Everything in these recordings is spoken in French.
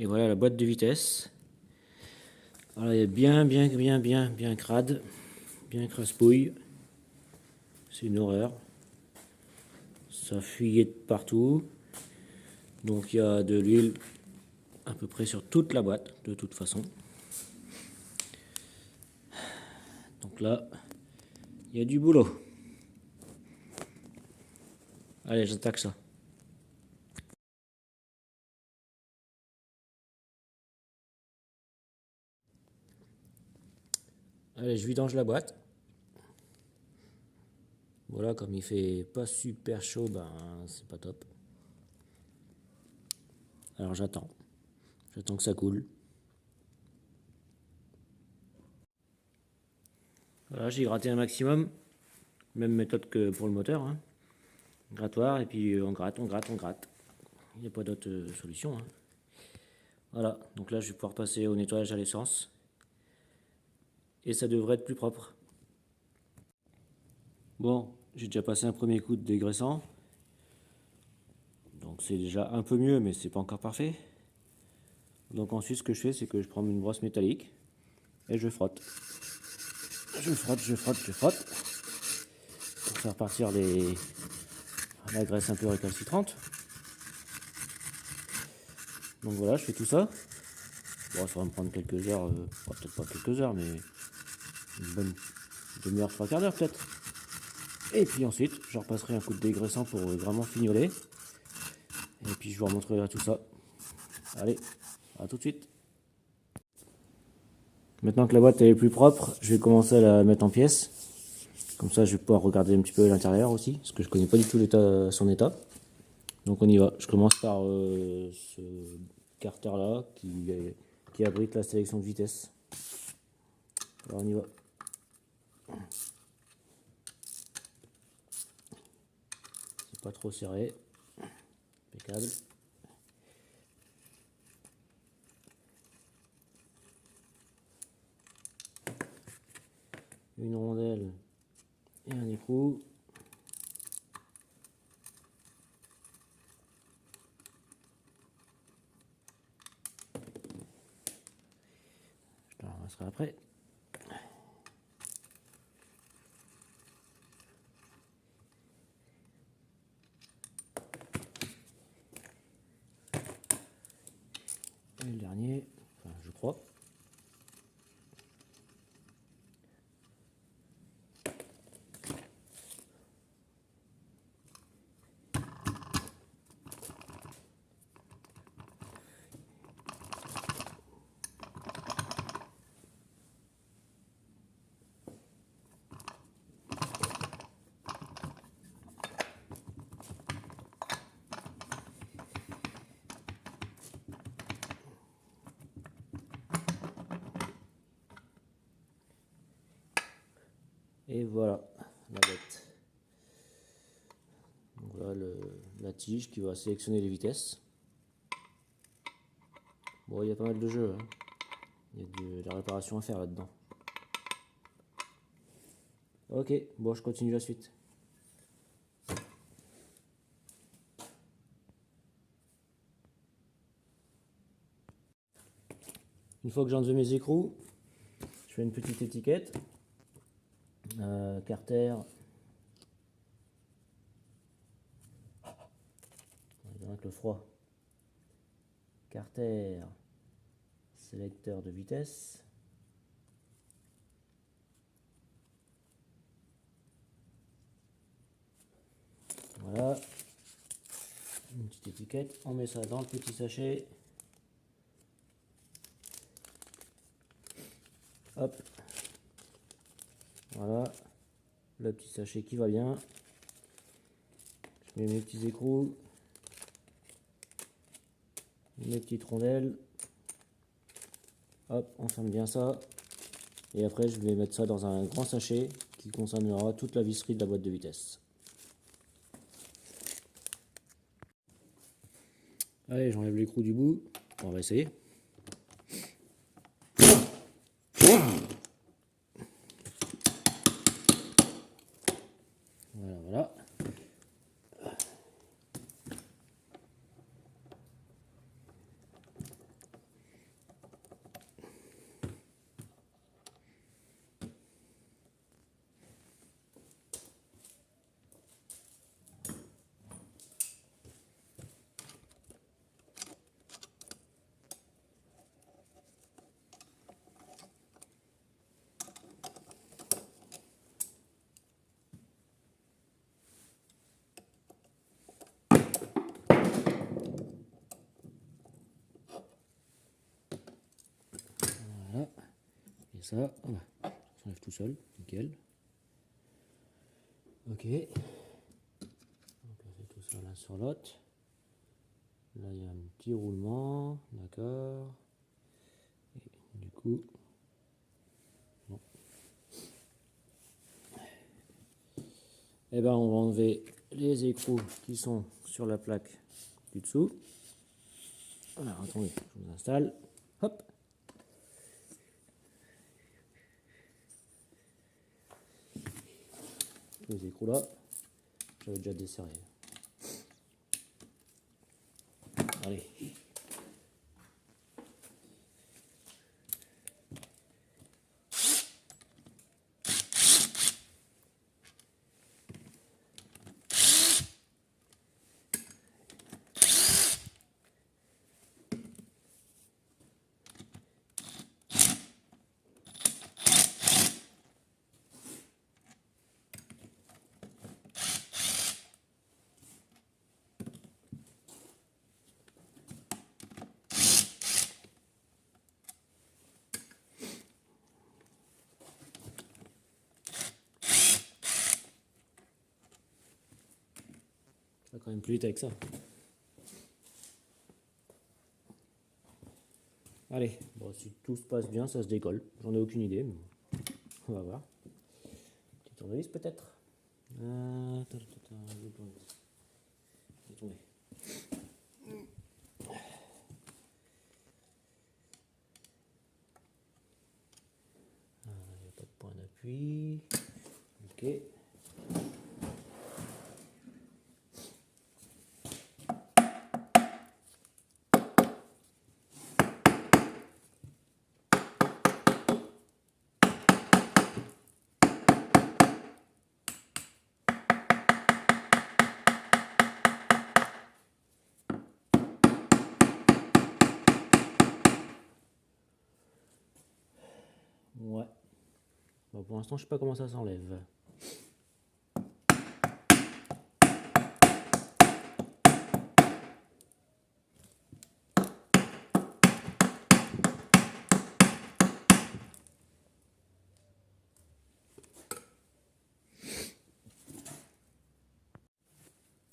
Et voilà la boîte de vitesse. Alors, elle est bien crade, bien crasse-pouille. C'est une horreur. Ça fuyait de partout. Donc il y a de l'huile à peu près sur toute la boîte, de toute façon. Donc là, il y a du boulot. Allez, j'attaque ça. Allez, je vidange la boîte. Voilà, comme il fait pas super chaud, ben c'est pas top. Alors j'attends. J'attends que ça coule. Voilà, j'ai gratté un maximum. Même méthode que pour le moteur, hein. Grattoir, et puis on gratte, on gratte, on gratte. Il n'y a pas d'autre solution, hein. Voilà, donc là je vais pouvoir passer au nettoyage à l'essence. Et ça devrait être plus propre. Bon, j'ai déjà passé un premier coup de dégraissant. Donc c'est déjà un peu mieux, mais c'est pas encore parfait. Donc ensuite ce que je fais, c'est que je prends une brosse métallique et je frotte. Je frotte, je frotte, je frotte. Pour faire partir la graisse un peu récalcitrante. Donc voilà, je fais tout ça. Bon, ça va me prendre quelques heures, peut-être pas quelques heures, mais une bonne demi-heure, trois quarts d'heure peut-être. Et puis ensuite, je repasserai un coup de dégraissant pour vraiment fignoler. Et puis je vous remontrerai tout ça. Allez, à tout de suite. Maintenant que la boîte est plus propre, je vais commencer à la mettre en pièces. Comme ça, je vais pouvoir regarder un petit peu l'intérieur aussi, parce que je connais pas du tout son état. Donc on y va. Je commence par ce carter là qui abrite la sélection de vitesse. Alors on y va. C'est pas trop serré. Impeccable. Une rondelle et un écrou. Je la ramasserai après. Et le dernier, enfin je crois. Et voilà la bête. Donc voilà la tige qui va sélectionner les vitesses. Bon, il y a pas mal de jeux, hein. Il y a de la réparation à faire là-dedans. Ok, bon, je continue la suite. Une fois que j'ai enlevé mes écrous, je fais une petite étiquette. Carter. Avec le froid. Carter. Sélecteur de vitesse. Voilà. Une petite étiquette. On met ça dans le petit sachet. Hop. Voilà. Le petit sachet qui va bien. Je mets mes petits écrous. Mes petites rondelles. Hop, on ferme bien ça. Et après, je vais mettre ça dans un grand sachet qui concernera toute la visserie de la boîte de vitesse. Allez, j'enlève l'écrou du bout. On va essayer. Voilà, voilà. ça. Voilà. Ça s'enlève tout seul, nickel. Ok. Donc on fait tout ça l'un sur l'autre. Là il y a un petit roulement, d'accord. Du coup, bon. Eh ben on va enlever les écrous qui sont sur la plaque du dessous. Alors attendez, je vous installe. Hop. Les écrous là, j'avais déjà desserré. Allez. Ça va quand même plus vite avec ça. Allez, bon, si tout se passe bien, ça se décolle. J'en ai aucune idée, mais on va voir. Petit tournevis peut-être. Attends, je vais tomber. Il n'y a pas de point d'appui. Ok. Ouais. Bon, pour l'instant, je sais pas comment ça s'enlève.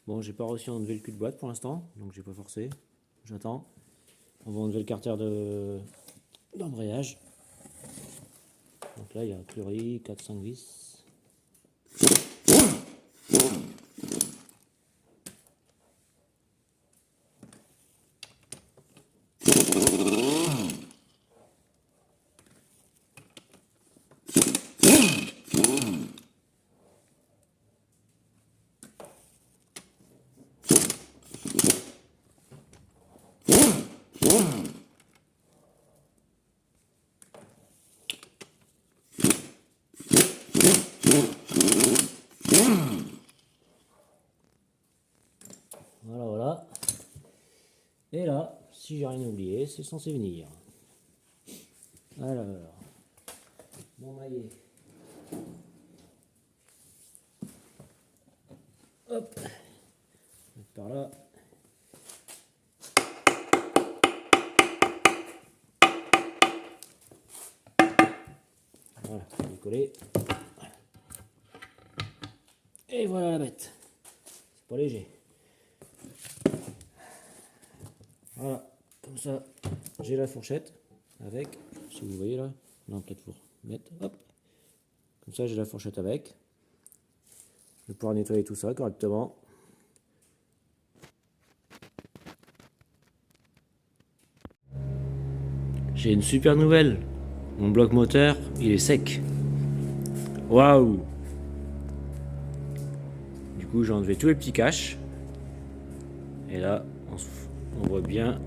Bon, j'ai pas réussi à enlever le cul de boîte pour l'instant, donc j'ai pas forcé. J'attends. On va enlever le carter d'embrayage. Donc là, il y a a priori 4-5 vis. Voilà, voilà. Et là, si j'ai rien oublié, c'est censé venir. Alors, mon maillet. Hop, par là. Voilà, décoller. Et voilà la bête. C'est pas léger. Voilà, comme ça, j'ai la fourchette avec, si vous voyez là, non peut-être pour mettre, hop, comme ça j'ai la fourchette avec. Je vais pouvoir nettoyer tout ça correctement. J'ai une super nouvelle, mon bloc moteur il est sec. Waouh! Du coup j'ai enlevé tous les petits caches. Et là on voit bien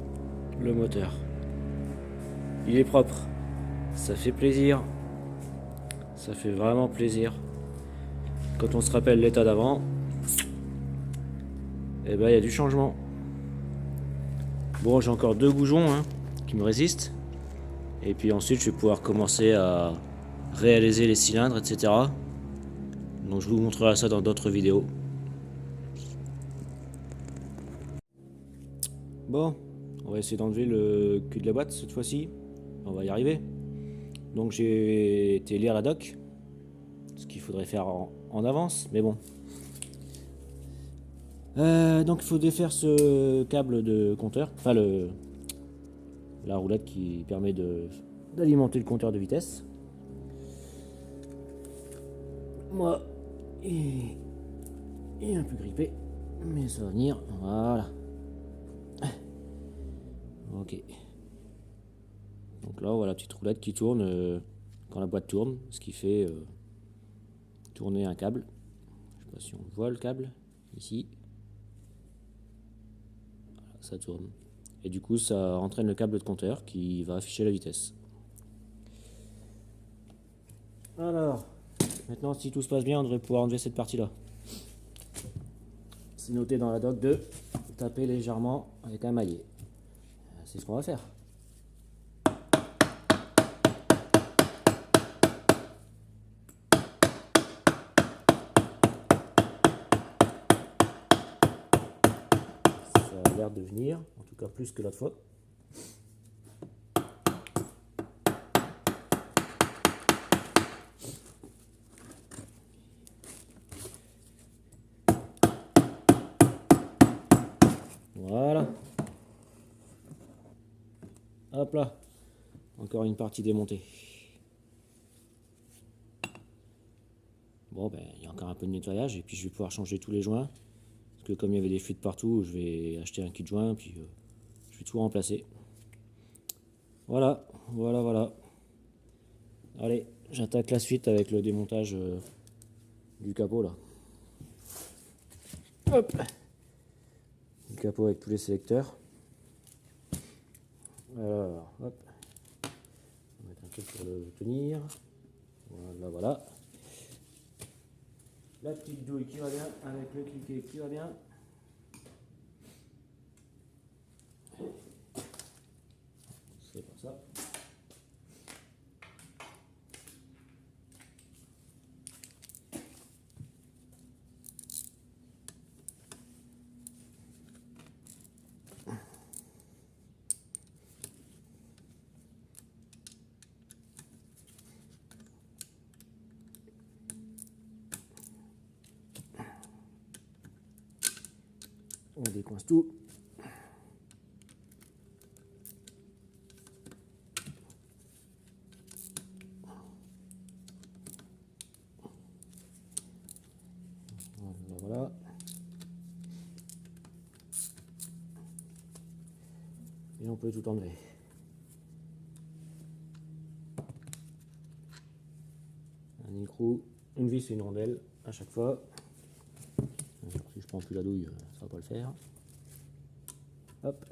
le moteur. Il est propre. Ça fait plaisir. Ça fait vraiment plaisir. Quand on se rappelle l'état d'avant, eh ben il y a du changement. Bon, j'ai encore 2 goujons hein, qui me résistent. Et puis ensuite je vais pouvoir commencer à réaliser les cylindres, etc. Donc je vous montrerai ça dans d'autres vidéos. Bon, on va essayer d'enlever le cul de la boîte cette fois-ci. On va y arriver. Donc j'ai été lire la doc, ce qu'il faudrait faire en avance, mais bon. Donc il faut défaire ce câble de compteur, enfin la roulette qui permet d'alimenter le compteur de vitesse. Moi, il est un peu grippé, mais ça va venir, voilà. Ok. Donc là, voilà la petite roulette qui tourne quand la boîte tourne, ce qui fait tourner un câble. Je sais pas si on voit le câble, ici. Voilà, ça tourne. Et du coup, ça entraîne le câble de compteur qui va afficher la vitesse. Alors, maintenant, si tout se passe bien, on devrait pouvoir enlever cette partie-là. C'est noté dans la doc de taper légèrement avec un maillet. C'est ce qu'on va faire. Ça a l'air de venir, en tout cas plus que l'autre fois. Voilà. Hop là. Encore une partie démontée. Bon, ben, il y a encore un peu de nettoyage et puis je vais pouvoir changer tous les joints. Parce que comme il y avait des fuites partout, je vais acheter un kit joint puis je vais tout remplacer. Voilà, voilà. Allez, j'attaque la suite avec le démontage du capot là. Hop. Le capot avec tous les sélecteurs. Alors, hop. On va mettre un peu pour le tenir. Voilà. La petite douille qui va bien avec le cliquet qui va bien. C'est comme ça. On décoince tout. Voilà. Et on peut tout enlever. Un écrou, une vis et une rondelle à chaque fois. Alors, si je prends plus la douille, ça va pas le faire. Hop.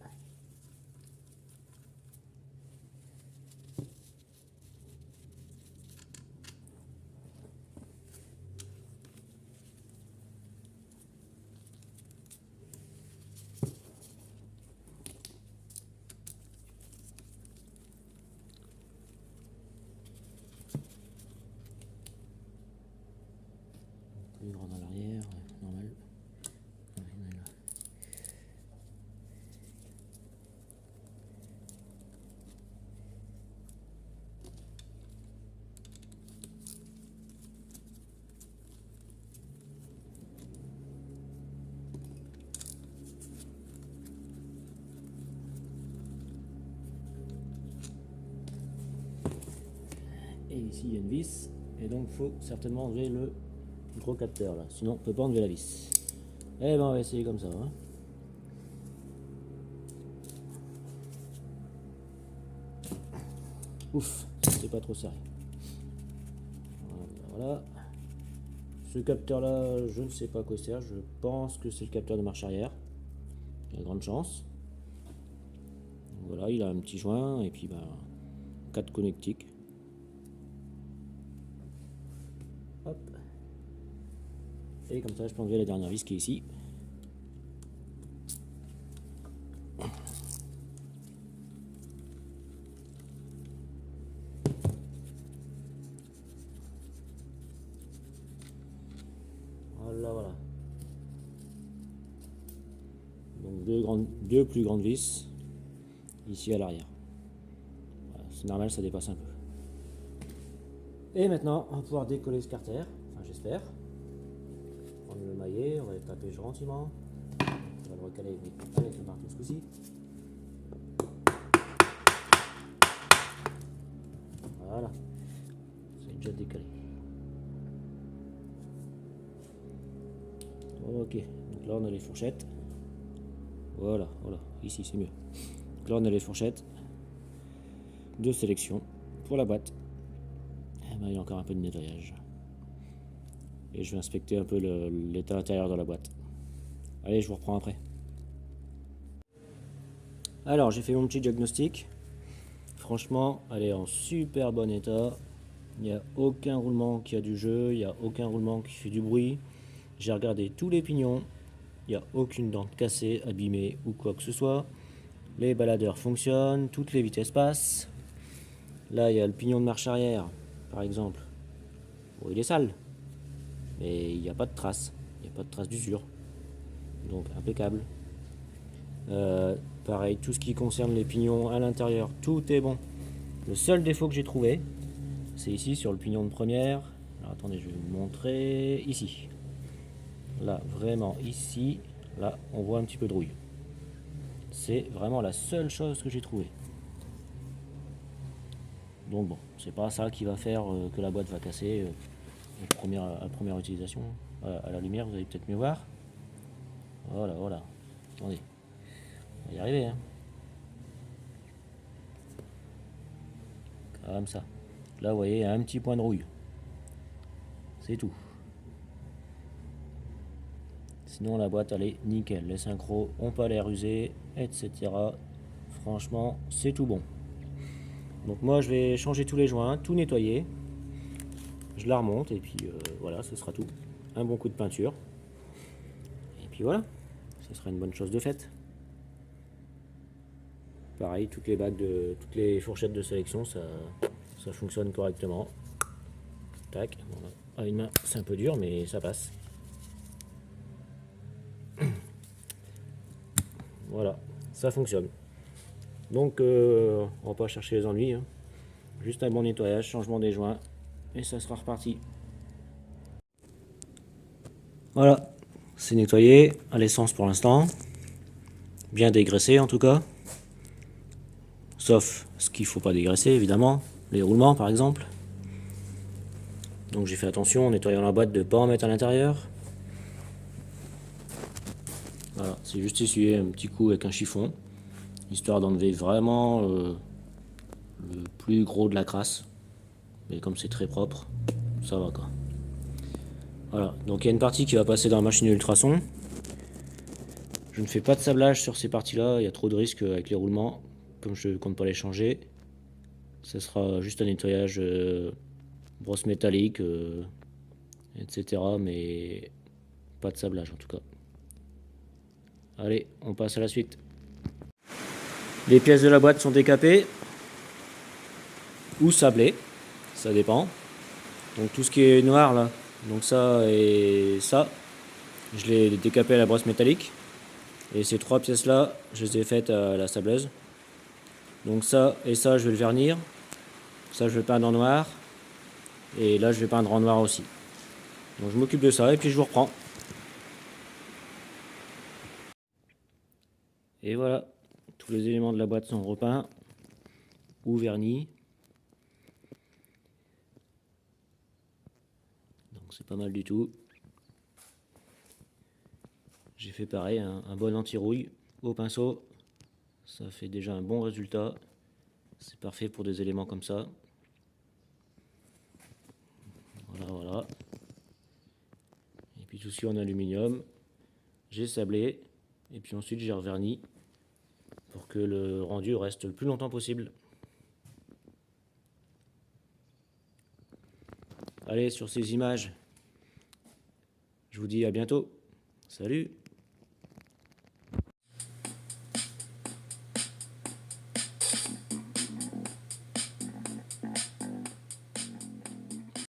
Une grande à l'arrière, normal. Et ici il y a une vis, et donc il faut certainement enlever le gros capteur là, sinon on peut pas enlever la vis. Eh ben on va essayer comme ça. Hein. Ouf, c'est pas trop serré. Voilà. Ce capteur là, je ne sais pas à quoi il sert, je pense que c'est le capteur de marche arrière. Il y a de grandes chances. Voilà, il a un petit joint et puis 4 connectiques. Hop. Et comme ça, je peux enlever la dernière vis qui est ici. Voilà. Donc deux plus grandes vis ici à l'arrière. Voilà, c'est normal, ça dépasse un peu. Et maintenant, on va pouvoir décoller ce carter, enfin j'espère. Prendre le maillet, on va le taper gentiment. On va le recaler avec le marteau ce coup-ci. Voilà, c'est déjà décalé. Ok, donc là on a les fourchettes. Voilà, ici c'est mieux. Donc là on a les fourchettes de sélection pour la boîte. Et ben, il y a encore un peu de nettoyage. Et je vais inspecter un peu l'état intérieur de la boîte. Allez, je vous reprends après. Alors, j'ai fait mon petit diagnostic. Franchement, elle est en super bon état. Il n'y a aucun roulement qui a du jeu, il n'y a aucun roulement qui fait du bruit. J'ai regardé tous les pignons, il n'y a aucune dent cassée, abîmée ou quoi que ce soit. Les baladeurs fonctionnent, toutes les vitesses passent. Là, il y a le pignon de marche arrière, par exemple. Bon, il est sale, mais il n'y a pas de traces. Il n'y a pas de traces d'usure. Donc, impeccable. Pareil, tout ce qui concerne les pignons à l'intérieur, tout est bon. Le seul défaut que j'ai trouvé, c'est ici sur le pignon de première. Alors attendez, je vais vous montrer ici. Là, vraiment ici, là, on voit un petit peu de rouille. C'est vraiment la seule chose que j'ai trouvée. Donc bon, c'est pas ça qui va faire que la boîte va casser à première utilisation. À la lumière, vous allez peut-être mieux voir. Voilà. Attendez, on va y arriver. Hein. Comme ça. Là, vous voyez, il y a un petit point de rouille. C'est tout. Sinon, la boîte, elle est nickel. Les synchros ont pas l'air usés, etc. Franchement, c'est tout bon. Donc moi, je vais changer tous les joints, tout nettoyer. Je la remonte et puis voilà, ce sera tout. Un bon coup de peinture. Et puis voilà, ce sera une bonne chose de faite. Pareil, toutes les fourchettes de sélection, ça fonctionne correctement. Tac, bon, à une main, c'est un peu dur, mais ça passe. Voilà, ça fonctionne. Donc, on va pas chercher les ennuis. Hein. Juste un bon nettoyage, changement des joints, et ça sera reparti. Voilà, c'est nettoyé à l'essence pour l'instant. Bien dégraissé en tout cas. Sauf ce qu'il ne faut pas dégraisser évidemment, les roulements par exemple. Donc j'ai fait attention en nettoyant la boîte de ne pas en mettre à l'intérieur. Voilà, c'est juste essuyer un petit coup avec un chiffon, histoire d'enlever vraiment le plus gros de la crasse. Mais comme c'est très propre, ça va quoi. Voilà, donc il y a une partie qui va passer dans la machine ultrason. Je ne fais pas de sablage sur ces parties-là, il y a trop de risques avec les roulements. Comme je ne compte pas les changer, ça sera juste un nettoyage brosse métallique, etc. Mais pas de sablage en tout cas. Allez, on passe à la suite. Les pièces de la boîte sont décapées ou sablées, ça dépend. Donc tout ce qui est noir là, donc ça et ça, je l'ai décapé à la brosse métallique. Et ces trois pièces là, je les ai faites à la sableuse. Donc ça et ça, je vais le vernir. Ça, je vais peindre en noir. Et là, je vais peindre en noir aussi. Donc je m'occupe de ça et puis je vous reprends. Et voilà, tous les éléments de la boîte sont repeints ou vernis. Donc c'est pas mal du tout. J'ai fait pareil, un bon anti-rouille au pinceau. Ça fait déjà un bon résultat. C'est parfait pour des éléments comme ça. Voilà. Et puis tout ci en aluminium. J'ai sablé. Et puis ensuite j'ai reverni pour que le rendu reste le plus longtemps possible. Allez, sur ces images, je vous dis à bientôt. Salut!